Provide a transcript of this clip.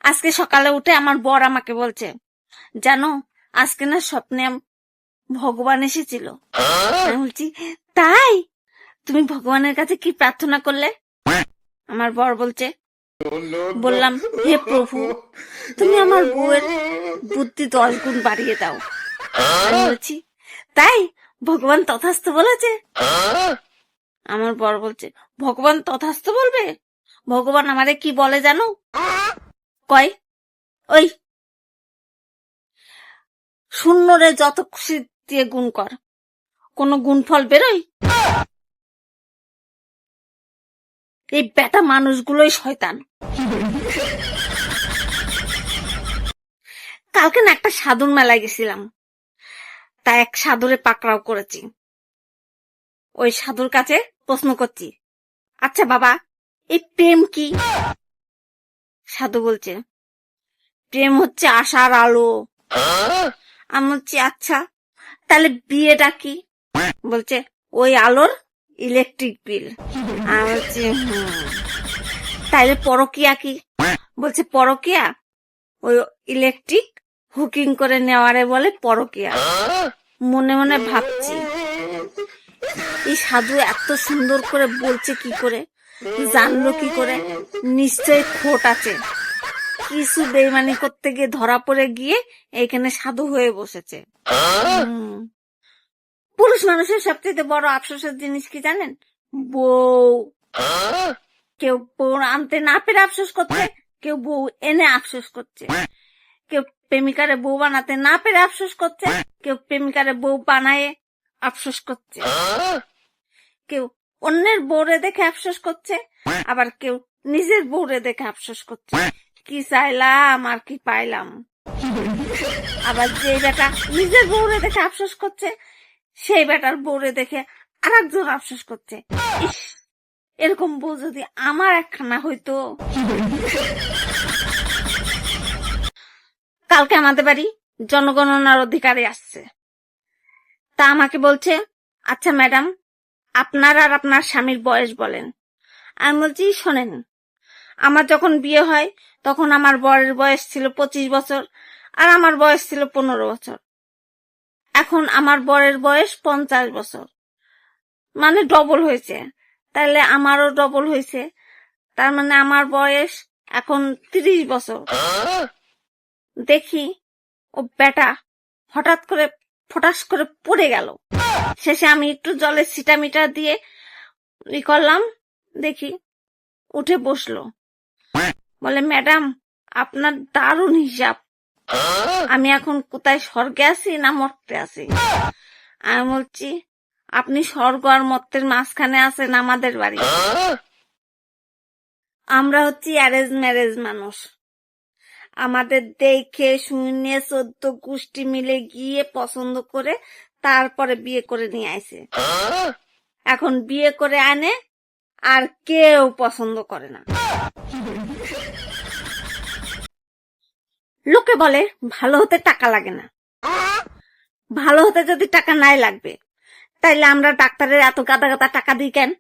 আজকে সকালে উঠে আমার বর আমাকে বলছে, জানো আজকে না স্বপ্নে ভগবান এসেছিল। আমি বলছি, তাই? তুমি ভগবানের কাছে কি প্রার্থনা করলে? আমার বর বলছে, বললাম, হে প্রভু, তুমি আমার বউয়ের বুদ্ধি 10 গুণ বাড়িয়ে দাও। আমি বলছি, তাই? ভগবান তথাস্তু বলেছে? আমার বর বলছে, ভগবান তথাস্তু বলবে? ভগবান আমারে কি বলে জানো? কয়, ওই শূন্যরে যত খুশি দিয়ে গুণ কর, কোন গুণফল বেরোয়? এই বেটা মানুষগুলোই শয়তান। কালকে না একটা সাধুর মেলায় গেছিলাম, তাই এক সাধুরে পাকড়াও করেছি। ওই সাধুর কাছে প্রশ্ন করছি, আচ্ছা বাবা, এই প্রেম কি? সাধু বলছে, প্রেম হচ্ছে আশার আলো। আমি বলছি, আচ্ছা তাহলে বিয়েটা কি? বলছে, ওই আলোর ইলেকট্রিক বিল। আমি বলছি, তাইলে পরকিয়া কি? বলছে, পরকিয়া ওই ইলেকট্রিক হুকিং করে নেওয়ারে বলে পরকিয়া। মনে মনে ভাবছি, এই সাধু এত সুন্দর করে বলছে কি করে, জানলো কি করে? নিশ্চয় খোট আছে, কিছু বেইমানি করতে গিয়ে ধরা পড়ে গিয়ে এখানে সাধু হয়ে বসেছে। পুরুষ মানুষের সবচেয়ে বড় আফসোসের জিনিস কি জানেন? বউ। কেউ বউ আনতে না পেরে আফসোস করছে, কেউ বউ এনে আফসোস করছে, কেউ প্রেমিকারে বউ বানাতে না পেরে আফসোস করছে, কেউ প্রেমিকারে বউ বানায় আফসোস করছে, কেউ অন্যের বউরে দেখে আফসোস করছে, আবার কেউ নিজের বউরে দেখে আফসোস করছে। কি চাইলাম আর কি পাইলাম। আবার যে বেটা নিজের বউরে দেখে আফসোস করছে, সেই বেটার বউরে দেখে আর একজন আফসোস করছে। ইস, এরকম বউ যদি আমার একখানা হইতো। কালকে আমাদের বাড়ি জনগণনার অধিকারী আসছে, তা আমাকে বলছে, আচ্ছা ম্যাডাম, আপনার আর আপনার স্বামীর বয়স বলেন। আমি বলছি, শোনেন, আমার যখন বিয়ে হয় তখন আমার বরের বয়স ছিল 25 বছর আর আমার বয়স ছিল 15 বছর। এখন আমার বরের বয়স 50 বছর, মানে ডবল হয়েছে। তাহলে আমারও ডবল হয়েছে, তার মানে আমার বয়স এখন 30 বছর। দেখি ও বেটা হঠাৎ করে ফটাস করে পড়ে গেল। শেষে আমি একটু জলের ছিটামিটা দিয়ে ই করলাম, দেখি উঠে বসলো। বলে, ম্যাডাম, আপনার দারুণ হিসাব। আমি এখন কোথায়, স্বর্গে আছি না মর্তে আছি? আমি বলছি, আপনি স্বর্গ আর মর্তের মাঝখানে আছেন আমাদের বাড়ি। আমরা হচ্ছি অ্যারেঞ্জ ম্যারেজ মানুষ। আমাদের দেখে শুনে 14 গোষ্ঠী মিলে গিয়ে পছন্দ করে তারপরে বিয়ে করে নিয়ে আসে। এখন বিয়ে করে আনে আর কেউ পছন্দ করে না। লোকে বলে ভালো হতে টাকা লাগে না। ভালো হতে যদি টাকা নাই লাগবে, তাইলে আমরা ডাক্তারের এত গাদা গাদা টাকা দিই কেন?